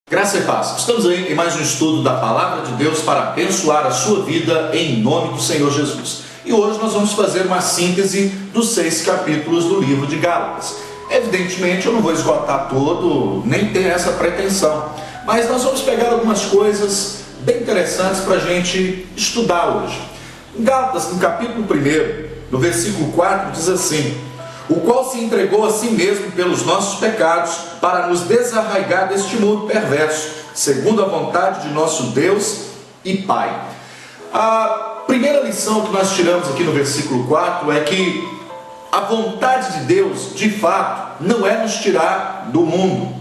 Graça e paz. Estamos aí em mais um estudo da Palavra de Deus para abençoar a sua vida em nome do Senhor Jesus. E hoje nós vamos fazer uma síntese dos 6 capítulos do livro de Gálatas. Evidentemente eu não vou esgotar todo, nem ter essa pretensão, mas nós vamos pegar algumas coisas bem interessantes para a gente estudar hoje. Em Gálatas, no capítulo 1, no versículo 4, diz assim: o qual se entregou a si mesmo pelos nossos pecados, para nos desarraigar deste mundo perverso, segundo a vontade de nosso Deus e Pai. A primeira lição que nós tiramos aqui no versículo 4 é que a vontade de Deus, de fato, não é nos tirar do mundo,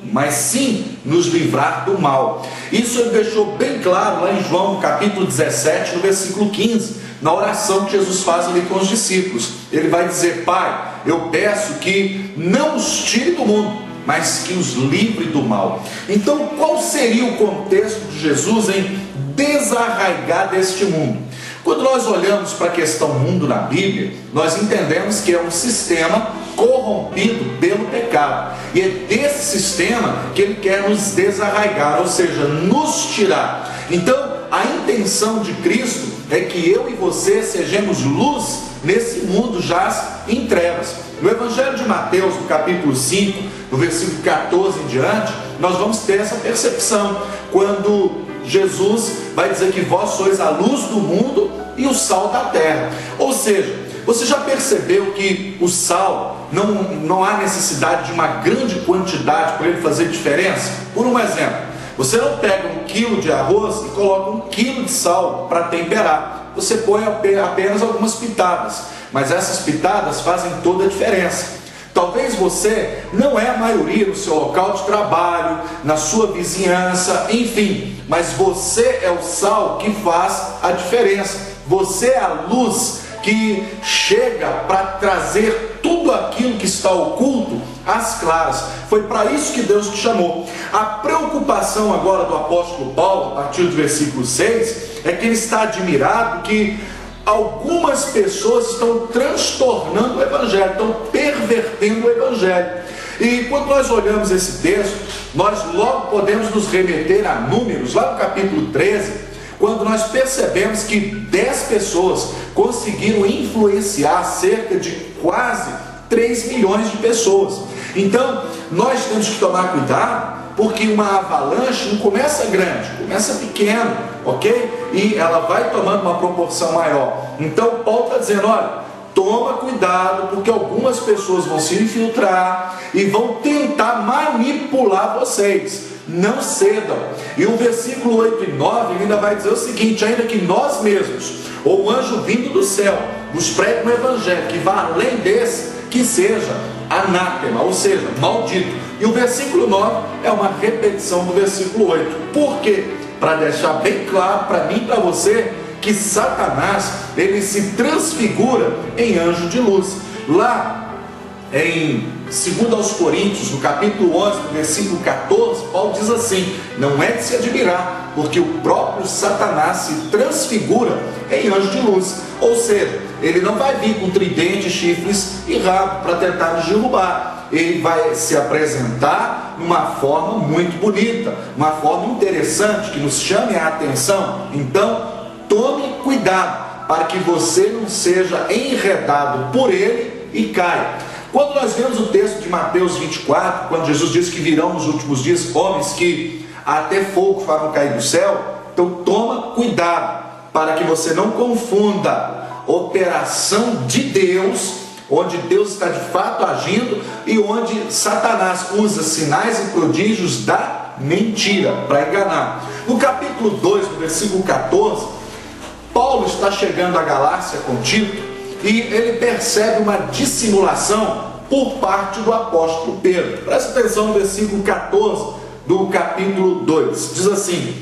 mas sim nos livrar do mal. Isso ele deixou bem claro lá em João, capítulo 17, no versículo 15, na oração que Jesus faz ali com os discípulos. Ele vai dizer: Pai, eu peço que não os tire do mundo, mas que os livre do mal. Então, qual seria o contexto de Jesus em desarraigar deste mundo? Quando nós olhamos para a questão mundo na Bíblia, nós entendemos que é um sistema corrompido pelo pecado. E é desse sistema que ele quer nos desarraigar, ou seja, nos tirar. Então, a intenção de Cristo é que eu e você sejamos luz nesse mundo jaz em trevas. No Evangelho de Mateus, no capítulo 5, no versículo 14 em diante, nós vamos ter essa percepção, quando Jesus vai dizer que vós sois a luz do mundo e o sal da terra. Ou seja, você já percebeu que o sal não há necessidade de uma grande quantidade para ele fazer diferença? Por um exemplo, você não pega 1 quilo de arroz e coloca 1 quilo de sal para temperar. Você põe apenas algumas pitadas, mas essas pitadas fazem toda a diferença. Talvez você não é a maioria no seu local de trabalho, na sua vizinhança, enfim, mas você é o sal que faz a diferença. Você é a luz que chega para trazer tudo aquilo que está oculto às claras. Foi para isso que Deus te chamou. A preocupação agora do apóstolo Paulo, a partir do versículo 6, é que ele está admirado que algumas pessoas estão transtornando o Evangelho, estão pervertendo o Evangelho. E quando nós olhamos esse texto, nós logo podemos nos remeter a Números, lá no capítulo 13, quando nós percebemos que 10 pessoas conseguiram influenciar cerca de quase 3 milhões de pessoas. Então, nós temos que tomar cuidado, porque uma avalanche não começa grande, começa pequeno, ok? E ela vai tomando uma proporção maior. Então, Paulo está dizendo: olha, toma cuidado, porque algumas pessoas vão se infiltrar e vão tentar manipular vocês. Não cedam. E o versículo 8 e 9 ainda vai dizer o seguinte: ainda que nós mesmos, ou um anjo vindo do céu, nos pregue um evangelho que vá além desse, que seja anátema, ou seja, maldito. E o versículo 9 é uma repetição do versículo 8. Por quê? Para deixar bem claro para mim e para você que Satanás, ele se transfigura em anjo de luz. Lá em 2 aos Coríntios, no capítulo 11, no versículo 14, Paulo diz assim: não é de se admirar, porque o próprio Satanás se transfigura em anjo de luz. Ou seja, ele não vai vir com tridente, chifres e rabo para tentar nos derrubar. Ele vai se apresentar numa forma muito bonita, uma forma interessante, que nos chame a atenção. Então, tome cuidado para que você não seja enredado por ele e caia. Quando nós vemos o texto de Mateus 24, quando Jesus diz que virão nos últimos dias homens que até fogo farão cair do céu, então toma cuidado para que você não confunda operação de Deus, onde Deus está de fato agindo, e onde Satanás usa sinais e prodígios da mentira para enganar. No capítulo 2, no versículo 14, Paulo está chegando à Galácia com Tito, e ele percebe uma dissimulação por parte do apóstolo Pedro. Presta atenção no versículo 14 do capítulo 2. Diz assim: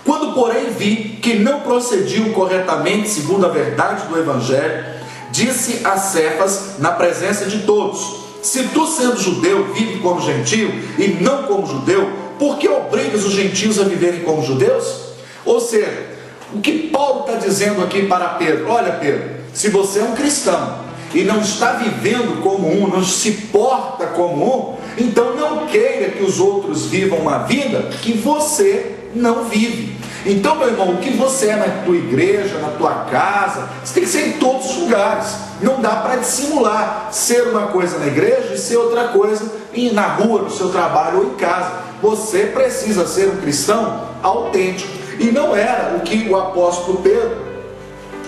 quando porém vi que não procediam corretamente segundo a verdade do Evangelho, disse a Cefas na presença de todos: se tu, sendo judeu, vive como gentio e não como judeu, por que obrigas os gentios a viverem como judeus? Ou seja, o que Paulo está dizendo aqui para Pedro: olha, Pedro, se você é um cristão e não está vivendo como um, não se porta como um, Então não queira que os outros vivam uma vida que você não vive. Então, meu irmão, o que você é na tua igreja, na tua casa, você tem que ser em todos os lugares. Não dá para dissimular ser uma coisa na igreja e ser outra coisa na rua, no seu trabalho ou em casa. Você precisa ser um cristão autêntico. E não era o que o apóstolo Pedro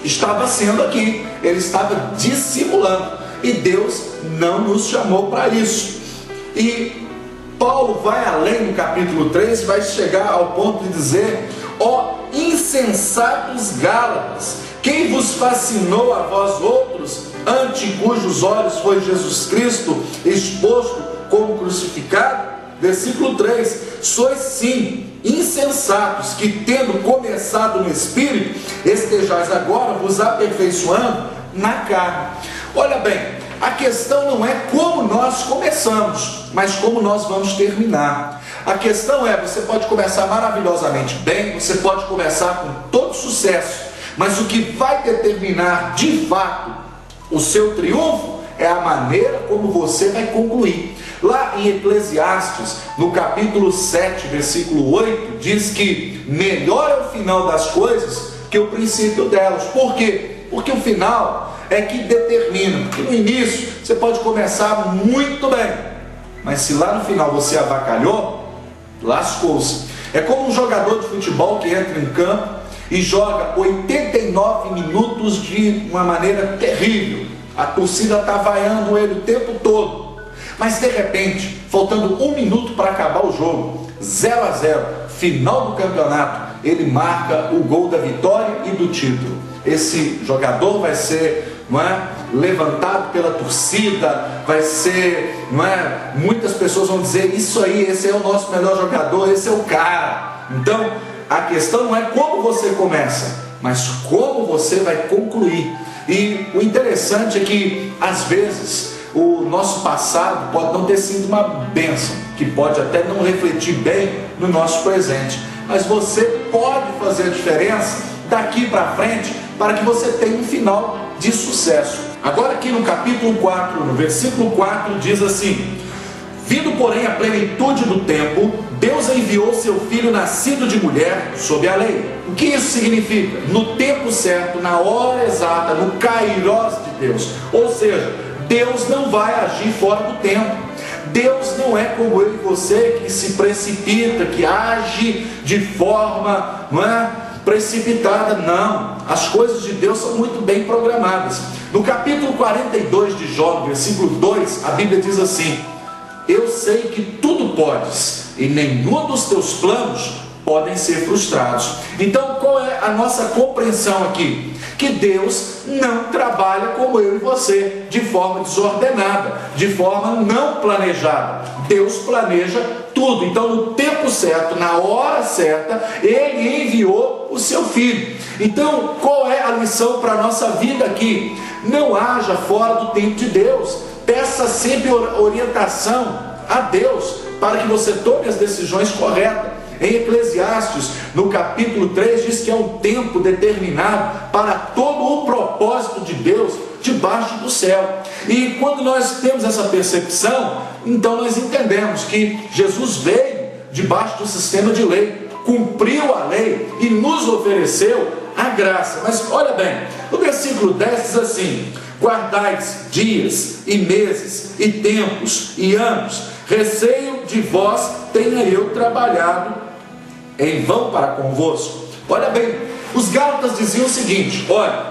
estava sendo aqui. Ele estava dissimulando. E Deus não nos chamou para isso. E Paulo vai além no capítulo 3, vai chegar ao ponto de dizer: ó insensatos Gálatas, quem vos fascinou a vós outros, ante cujos olhos foi Jesus Cristo exposto como crucificado? Versículo 3: sois sim insensatos, que tendo começado no Espírito, estejais agora vos aperfeiçoando na carne. Olha bem, a questão não é como nós começamos, mas como nós vamos terminar. A questão é, você pode começar maravilhosamente bem, você pode começar com todo sucesso, mas o que vai determinar de fato o seu triunfo é a maneira como você vai concluir. Lá em Eclesiastes, no capítulo 7, versículo 8, diz que melhor é o final das coisas que o princípio delas. Por quê? Porque o final é que determina. Porque no início você pode começar muito bem, mas se lá no final você avacalhou, lascou-se. É como um jogador de futebol que entra em campo e joga 89 minutos de uma maneira terrível. A torcida está vaiando ele o tempo todo. Mas de repente, faltando 1 minuto para acabar o jogo, 0-0, final do campeonato, ele marca o gol da vitória e do título. Esse jogador vai ser, levantado pela torcida, vai ser, muitas pessoas vão dizer: isso aí, esse é o nosso melhor jogador, esse é o cara. Então, a questão não é como você começa, mas como você vai concluir. E o interessante é que, às vezes, o nosso passado pode não ter sido uma bênção, que pode até não refletir bem no nosso presente, mas você pode fazer a diferença daqui para frente para que você tenha um final de sucesso. Agora aqui no capítulo 4, no versículo 4, diz assim: vindo porém a plenitude do tempo, Deus enviou seu Filho nascido de mulher sob a lei. O que isso significa? No tempo certo, na hora exata, no kairós de Deus. Ou seja, Deus não vai agir fora do tempo. Deus não é como eu e você, que se precipita, que age de forma, precipitada. Não, as coisas de Deus são muito bem programadas. No capítulo 42 de Jó, versículo 2, a Bíblia diz assim: eu sei que tudo podes, e nenhum dos teus planos podem ser frustrados. Então, qual é a nossa compreensão aqui? Que Deus não trabalha como eu e você, de forma desordenada, de forma não planejada. Deus planeja tudo. Então, no tempo certo, na hora certa, Ele enviou o seu Filho. Então, qual é a lição para a nossa vida aqui? Não haja fora do tempo de Deus. Peça sempre orientação a Deus para que você tome as decisões corretas. Em Eclesiastes, no capítulo 3, diz que é um tempo determinado para todo o propósito de Deus debaixo do céu. E quando nós temos essa percepção, então nós entendemos que Jesus veio debaixo do sistema de lei, cumpriu a lei e nos ofereceu a graça. Mas olha bem, no versículo 10 diz assim: guardais dias e meses e tempos e anos, receio de vós tenha eu trabalhado em vão para convosco. Olha bem, os Gálatas diziam o seguinte: olha,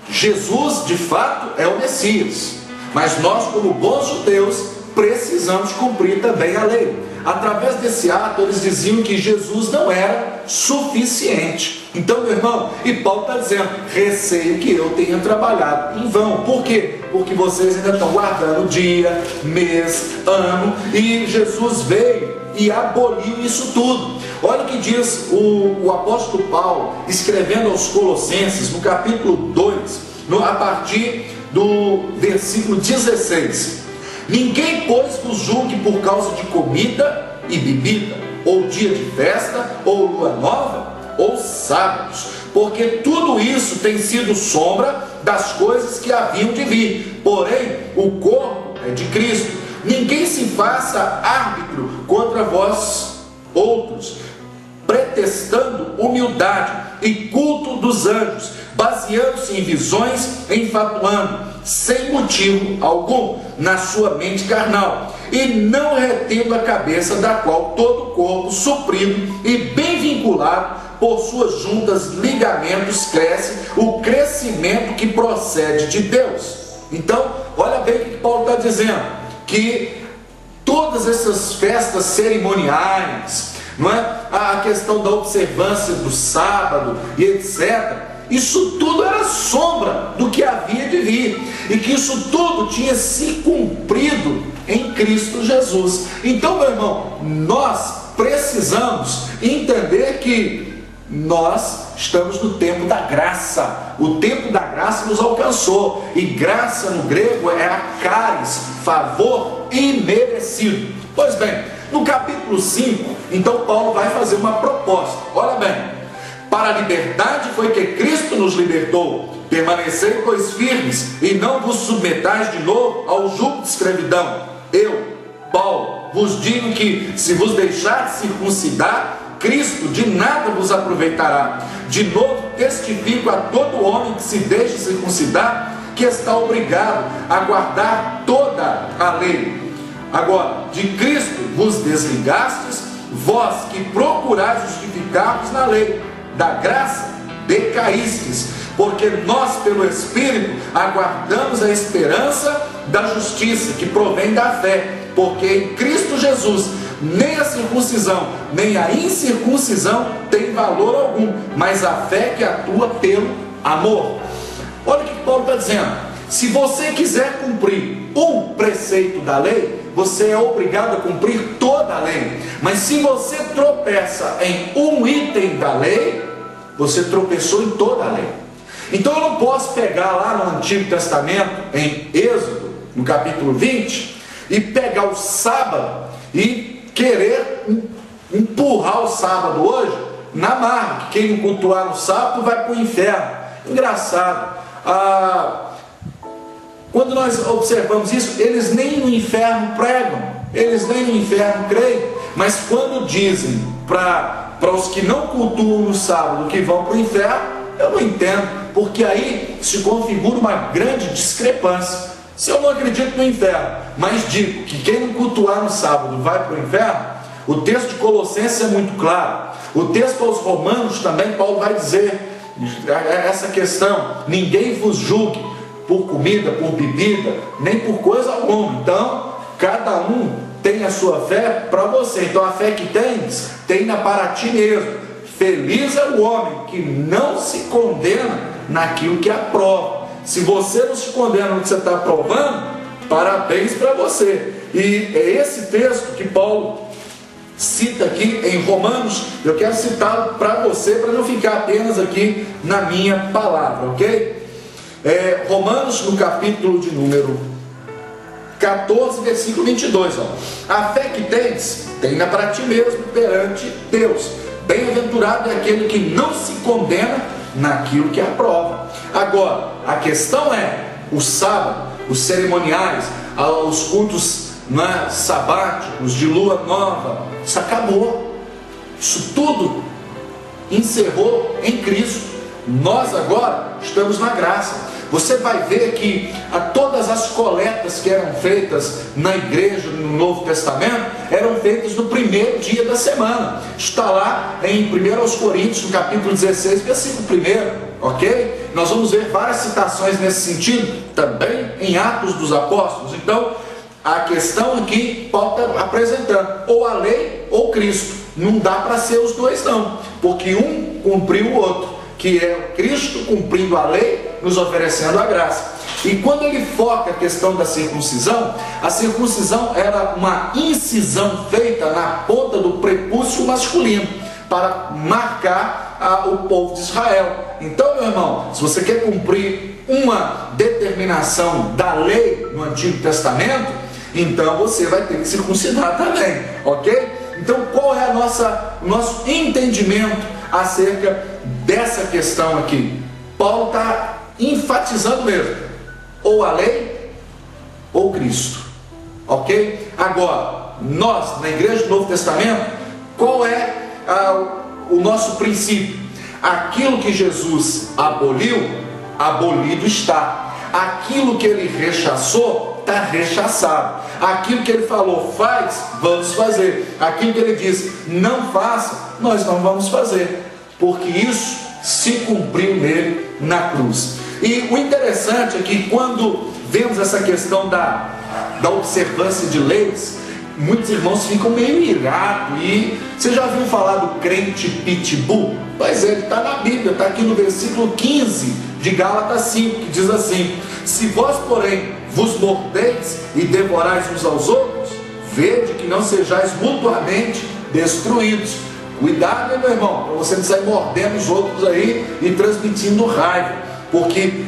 Jesus de fato é o Messias, mas nós, como bons judeus, precisamos cumprir também a lei. Através desse ato, eles diziam que Jesus não era suficiente. Então, meu irmão, e Paulo está dizendo: receio que eu tenha trabalhado em vão. Por quê? Porque vocês ainda estão guardando dia, mês, ano, e Jesus veio e aboliu isso tudo. Olha o que diz o apóstolo Paulo, escrevendo aos Colossenses, no capítulo 2, a partir do versículo 16: ninguém, pois, vos julgue por causa de comida e bebida, ou dia de festa, ou lua nova, ou sábados, porque tudo isso tem sido sombra das coisas que haviam de vir, porém o corpo é de Cristo. ninguém se faça árbitro contra vós outros, pretextando humildade e culto dos anjos, baseando-se em visões, enfatuando, sem motivo algum, na sua mente carnal, e não retendo a cabeça, da qual todo o corpo, suprido e bem vinculado por suas juntas ligamentos, cresce o crescimento que procede de Deus. Então, olha bem o que Paulo está dizendo, que todas essas festas cerimoniais, não é? A questão da observância do sábado e etc., isso tudo era sombra do que havia de vir, e que isso tudo tinha se cumprido em Cristo Jesus. Então, meu irmão, nós precisamos entender que nós estamos no tempo da graça. O tempo da graça nos alcançou, e graça no grego é a charis, favor imerecido. Pois bem, no capítulo 5, então Paulo vai fazer uma proposta. Olha bem: para a liberdade foi que Cristo nos libertou, permanecei, pois, firmes, e não vos submetais de novo ao jugo de escravidão. Eu, Paulo, vos digo que, se vos deixar circuncidar, Cristo de nada vos aproveitará. De novo testifico a todo homem que se deixe circuncidar, que está obrigado a guardar toda a lei. Agora, de Cristo vos desligastes, vós que procurais justificar-vos na lei, da graça decaístes, porque nós, pelo Espírito, aguardamos a esperança da justiça, que provém da fé, porque em Cristo Jesus nem a circuncisão, nem a incircuncisão tem valor algum, mas a fé que atua pelo amor. Olha o que Paulo está dizendo: se você quiser cumprir um preceito da lei, você é obrigado a cumprir toda a lei. Mas se você tropeça em um item da lei, você tropeçou em toda a lei. Então eu não posso pegar lá no Antigo Testamento, em Êxodo, no capítulo 20, e pegar o sábado e querer empurrar o sábado hoje na marra, que quem não cultuar no sábado vai para o inferno. Engraçado, quando nós observamos isso, eles nem no inferno pregam, eles nem no inferno creem, mas quando dizem para os que não cultuam no sábado que vão para o inferno, eu não entendo, porque aí se configura uma grande discrepância. Se eu não acredito no inferno, mas digo que quem não cultuar no sábado vai para o inferno, o texto de Colossenses é muito claro. O texto aos Romanos também, Paulo vai dizer essa questão: ninguém vos julgue por comida, por bebida, nem por coisa alguma. Então, cada um tem a sua fé para você. Então, a fé que tens, tenha para ti mesmo. Feliz é o homem que não se condena naquilo que aprova. Se você não se condena no que você está aprovando, parabéns para você. E é esse texto que Paulo cita aqui em Romanos. Eu quero citá-lo para você, para não ficar apenas aqui na minha palavra, ok? Romanos, no capítulo de número 14, versículo 22, ó. A fé que tens, tenha para ti mesmo perante Deus. Bem-aventurado é aquele que não se condena naquilo que aprova. Agora, a questão é: o sábado, os cerimoniais, os cultos sabáticos, de lua nova, isso acabou. Isso tudo encerrou em Cristo. Nós agora estamos na graça. Você vai ver que todas as coletas que eram feitas na igreja no Novo Testamento eram feitas no primeiro dia da semana. Está lá em 1 Coríntios, no capítulo 16, versículo 1, ok? Nós vamos ver várias citações nesse sentido, também em Atos dos Apóstolos. Então, a questão aqui, Paulo está apresentando, ou a lei ou Cristo. Não dá para ser os dois não, porque um cumpriu o outro, que é Cristo cumprindo a lei, nos oferecendo a graça. E quando ele foca a questão da circuncisão, a circuncisão era uma incisão feita na ponta do prepúcio masculino, para marcar o povo de Israel. Então, meu irmão, se você quer cumprir uma determinação da lei no Antigo Testamento, então você vai ter que circuncidar também, ok? Então, qual é o nosso entendimento acerca dessa questão aqui? Paulo está enfatizando mesmo: ou a lei ou Cristo. ok? Agora, nós, na Igreja do Novo Testamento, qual é o nosso princípio? Aquilo que Jesus aboliu, abolido está. Aquilo que ele rechaçou, está rechaçado. Aquilo que ele falou, faz, vamos fazer. Aquilo que ele disse, não faça, nós não vamos fazer, porque isso se cumpriu nele na cruz. E o interessante é que quando vemos essa questão da observância de leis, muitos irmãos ficam meio irados. E você já ouviu falar do crente pitbull? Pois é, ele está na Bíblia, está aqui no versículo 15 de Gálatas 5, que diz assim: se vós, porém, vos mordeis e devorais uns aos outros, vede que não sejais mutuamente destruídos. Cuidado, hein, meu irmão, para você não sair mordendo os outros aí e transmitindo raiva, porque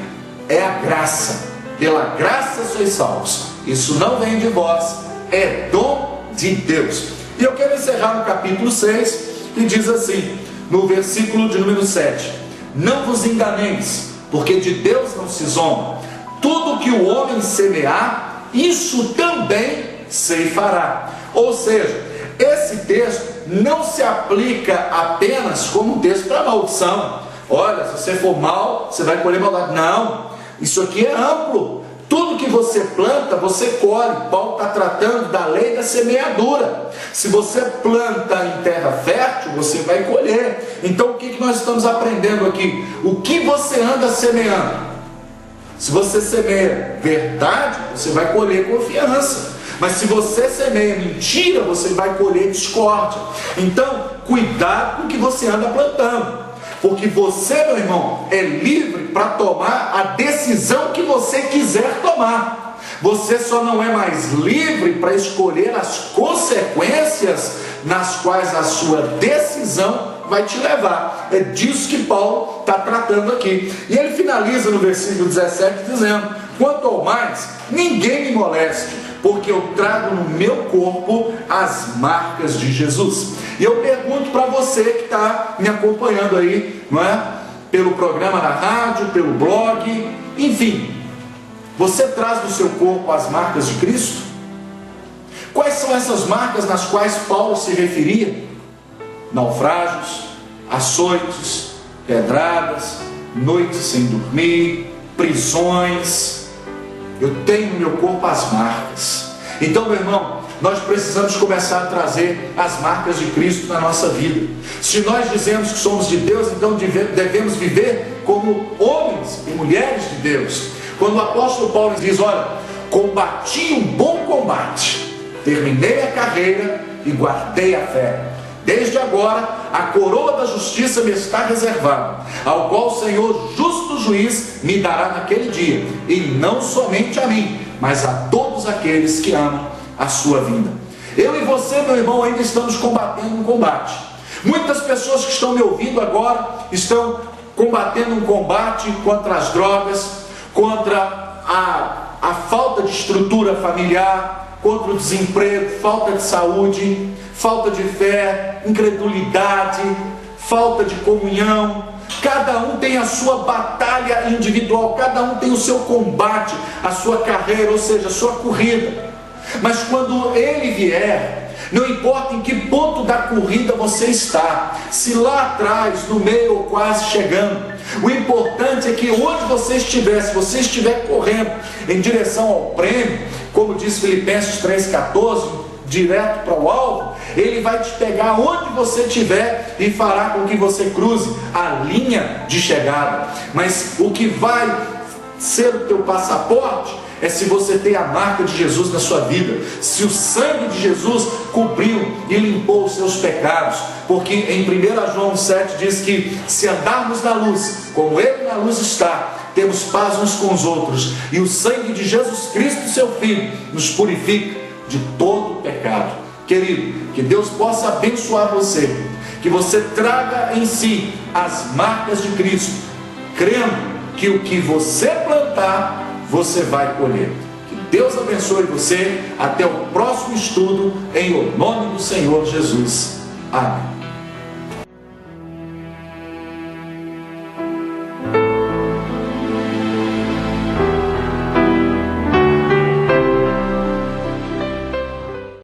é a graça, pela graça sois salvos. Isso não vem de vós, é dom de Deus. E eu quero encerrar no capítulo 6, que diz assim, no versículo de número 7: não vos enganeis, porque de Deus não se zomba. Tudo que o homem semear, isso também ceifará. Ou seja, esse texto não se aplica apenas como um texto para maldição. Olha, se você for mal, você vai colher maldade. Não, isso aqui é amplo. Tudo que você planta, você colhe. Paulo está tratando da lei da semeadura. Se você planta em terra fértil, você vai colher. Então o que nós estamos aprendendo aqui? O que você anda semeando? Se você semeia verdade, você vai colher confiança. Mas se você semeia mentira, você vai colher discórdia. Então, cuidado com o que você anda plantando. Porque você, meu irmão, é livre para tomar a decisão que você quiser tomar. Você só não é mais livre para escolher as consequências nas quais a sua decisão vai te levar. É disso que Paulo está tratando aqui. E ele finaliza no versículo 17 dizendo: quanto ao mais, ninguém me moleste, porque eu trago no meu corpo as marcas de Jesus. E eu pergunto para você que está me acompanhando aí, não é? Pelo programa na rádio, pelo blog, enfim, você traz no seu corpo as marcas de Cristo? Quais são essas marcas nas quais Paulo se referia? Naufrágios, açoites, pedradas, noites sem dormir, prisões. Eu tenho no meu corpo as marcas. Então, meu irmão, nós precisamos começar a trazer as marcas de Cristo na nossa vida. Se nós dizemos que somos de Deus, então devemos viver como homens e mulheres de Deus. Quando o apóstolo Paulo diz: olha, combati um bom combate, terminei a carreira e guardei a fé. Desde agora, a coroa da justiça me está reservada, ao qual o Senhor, justo juiz, me dará naquele dia, e não somente a mim, mas a todos aqueles que amam a sua vinda. Eu e você, meu irmão, ainda estamos combatendo um combate. Muitas pessoas que estão me ouvindo agora estão combatendo um combate contra as drogas, contra a falta de estrutura familiar, contra o desemprego, falta de saúde, falta de fé, incredulidade, falta de comunhão. Cada um tem a sua batalha individual, cada um tem o seu combate, a sua carreira, ou seja, a sua corrida. Mas quando ele vier, não importa em que ponto da corrida você está, se lá atrás, no meio ou quase chegando, o importante é que onde você estiver, se você estiver correndo em direção ao prêmio, como diz Filipenses 3,14, direto para o alvo, ele vai te pegar onde você estiver e fará com que você cruze a linha de chegada. Mas o que vai ser o teu passaporte é se você tem a marca de Jesus na sua vida, se o sangue de Jesus cobriu e limpou os seus pecados. Porque em 1 João 7 diz que se andarmos na luz, como Ele na luz está, temos paz uns com os outros, e o sangue de Jesus Cristo, seu Filho, nos purifica de todo pecado. Querido, que Deus possa abençoar você, que você traga em si as marcas de Cristo, crendo que o que você plantar, você vai colher. Que Deus abençoe você. Até o próximo estudo, em o nome do Senhor Jesus. Amém.